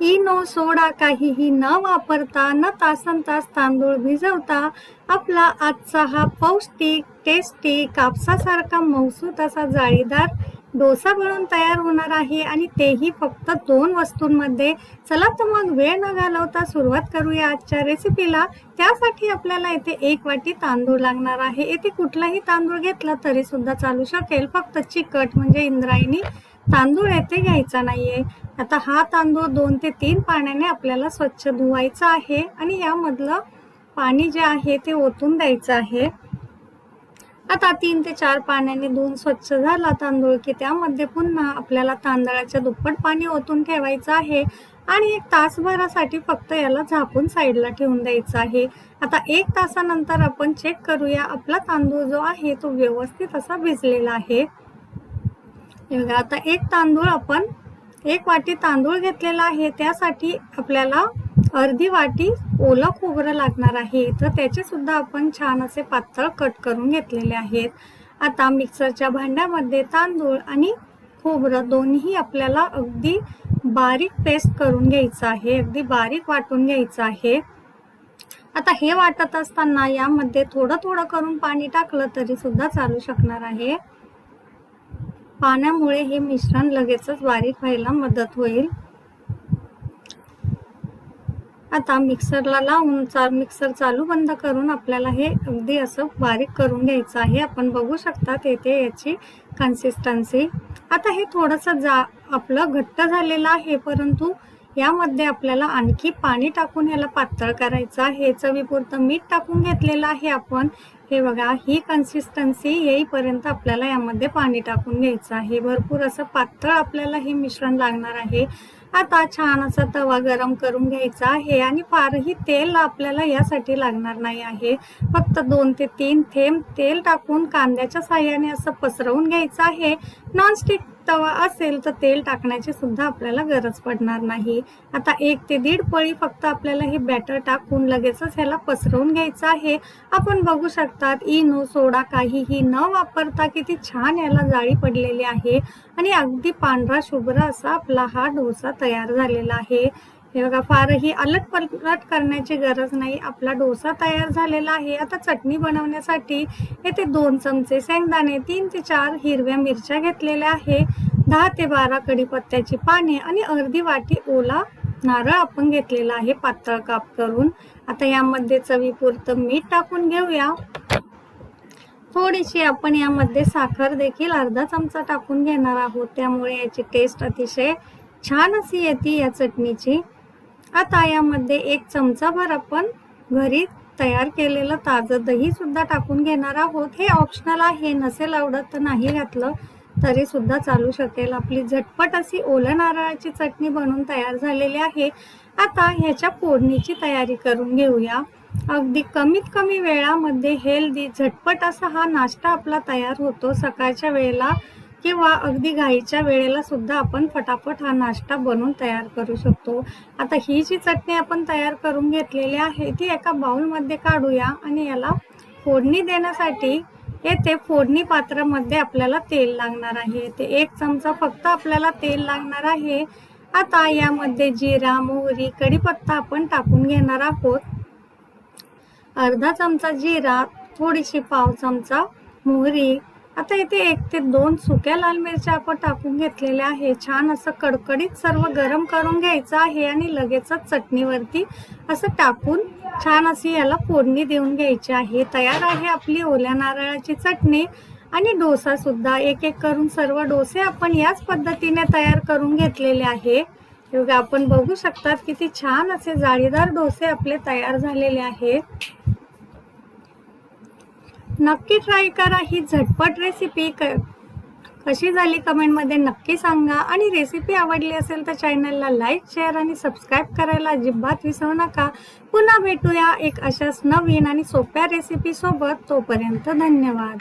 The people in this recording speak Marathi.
इनो सोडा काहीही न वापरता न तासनतास तांदूळ भिजवता आपला आजचा हा पौष्टिक टेस्टी कापसासारखा मऊसूत असा जाळीदार डोसा बनवून तयार होणार आहे आणि तेही फक्त 2 वस्तूंमध्ये। चला तर मग वेळ न घालवता सुरुवात करूया आजच्या रेसिपीला। त्यासाठी आपल्याला येथे 1 वाटी तांदूळ लागणार आहे। येथे कुठलाही तांदूळ घेतला तरी सुद्धा चालू शकेल, फक्त चिकट म्हणजे इंद्रायणी तांदूळ येथे घ्यायचा नाहीये। आता हा तांदूळ 2 ते 3 पाण्याने आपल्याला स्वच्छ धुवायचा आहे आणि यामधलं पाणी जे आहे ते ओतून द्यायचं आहे। आता 3 ते 4 पाण्याने धुवून स्वच्छ झाला तांदूळ की त्यामध्ये पुन्हा आपल्याला तांदळाच्या दुप्पट पाणी ओतून ठेवायचं आहे आणि 1 तासभरासाठी फक्त याला झाकून साईडला ठेवून द्यायचं आहे। आता 1 तासानंतर आपण चेक करूया आपला तांदूळ जो आहे तो व्यवस्थित असा भिजलेला आहे। बघा आता 1 वाटी तांदूळ घेतलेला आहे, त्यासाठी आपल्याला अर्धी वाटी ओलं खोबरं लागणार आहे। तर त्याचे सुद्धा आपण छान असे पातळ कट करून घेतलेले आहेत। आता मिक्सरच्या भांड्यामध्ये तांदूळ आणि खोबरं दोन्ही आपल्याला अगदी बारीक पेस्ट करून घ्यायचं आहे, अगदी बारीक वाटून घ्यायचं आहे। आता हे वाटत असताना यामध्ये थोडं थोडं करून पाणी टाकलं तरी सुद्धा चालू शकणार आहे। पाण्यामुळे हे मिश्रण लगेचच बारीक व्हायला मदत होईल। आता मिक्सरला लावून मिक्सर चालू बंद करून आपल्याला हे अगदी असं बारीक करून घ्यायचं आहे। आपण बघू शकता येथे याची कन्सिस्टन्सी। आता हे थोडंसं आपलं घट्ट झालेलं आहे, परंतु यामध्ये आपल्याला आणखी पाणी टाकून याला पातळ करायचं आहे। चवीपुरतं मीठ टाकून घेतलेलं आहे आपण। हे बघा ही कन्सिस्टन्सी येईपर्यंत आपल्याला यामध्ये पाणी टाकून घ्यायचं आहे। भरपूर असं पातळ आपल्याला हे मिश्रण लागणार आहे। आता छान असा तवा गरम करून घ्यायचा आहे आणि फारही तेल आपल्याला यासाठी लागणार नाही आहे। फक्त 2 ते 3 थेंब तेल टाकून कांद्याच्या साहाय्याने असं पसरवून घ्यायचं आहे। नॉनस्टिक तवा असेल तर तेल टाकण्याची सुद्धा आपल्याला गरज पडणार नाही। आता 1 ते 1.5 पळी फक्त आपल्याला हे बॅटर टाकून लगेचच ह्याला पसरवून घ्यायचं आहे। आपण बघू शकतात इनो सोडा काहीही न वापरता किती छान याला जाळी पडलेली आहे आणि अगदी पांढरा शुभ्र असा आपला हा डोसा तयार झालेला आहे। हे बघा फारही अलट करण्याची गरज नाही, आपला डोसा तयार झालेला आहे। आता चटणी बनवण्यासाठी येथे 2 चमचे शेंगदाणे, 3 ते 4 हिरव्या मिरच्या घेतलेल्या आहे, 10 ते 12 कढीपत्त्याची पाने आणि अर्धी वाटी ओला नारळ आपण घेतलेला आहे पातळ काप करून। आता यामध्ये चवीपुरतं मीठ टाकून घेऊया। थोडीशी आपण यामध्ये साखर देखील अर्धा चमचा टाकून घेणार आहोत, त्यामुळे याची टेस्ट अतिशय छान अशी येते या चटणीची। आता यामध्ये 1 चमचाभर आपण घरी तयार केलेलं ताजं दही सुद्धा टाकून घेणार आहोत। हे ऑप्शनल आहे, नसेल आवडत तर नाही घातलं तरी सुद्धा चालू शकेल। आपली झटपट अशी ओल्या नारळाची चटणी बनवून तयार झालेली आहे। आता ह्याच्या फोडणीची तयारी करून घेऊया। अगदी कमीत कमी वेळामध्ये हेल्दी झटपट असा हा नाश्ता आपला तयार होतो। सकाळच्या वेळेला किंवा अगदी घाईच्या वेळेला सुद्धा आपण फटाफट हा नाश्ता बनवून तयार करू शकतो। आता ही जी चटणी आपण तयार करून घेतलेली आहे ती एका बाउलमध्ये काढूया आणि याला फोडणी देण्यासाठी येथे फोडणी पात्रामध्ये आपल्याला तेल लागणार आहे। ते 1 चमचा फक्त आपल्याला तेल लागणार आहे। आता यामध्ये जिरा, मोहरी, कढीपत्ता आपण टाकून घेणार आहोत। अर्धा चमचा जिरा, थोडीशी पाव चमचा मोहरी। आता इथे 1 ते 2 सुक्या लाल मिरच्या आपण टाकून घेतलेल्या आहे। छान असं कडकडीत सर्व गरम करून घ्यायचं आहे आणि लगेचच चटणीवरती असं टाकून छान अशी याला फोडणी देऊन घ्यायची आहे। तयार आहे आपली ओल्या नारळाची चटणी आणि डोसा सुद्धा। एक एक करून सर्व डोसे आपण याच पद्धतीने तयार करून घेतलेले आहे। बघा आपण बघू शकतात किती छान असे जाळीदार डोसे आपले तयार झालेले आहेत। नक्की ट्राय करा ही झटपट रेसिपी। कशी झाली कमेंटमध्ये नक्की सांगा आणि रेसिपी आवडली असेल तर चॅनलला लाईक, शेअर आणि सबस्क्राईब करायला अजिबात विसरू नका। पुन्हा भेटूया एक अशाच नवीन आणि सोप्या रेसिपी सोबत। तोपर्यंत धन्यवाद।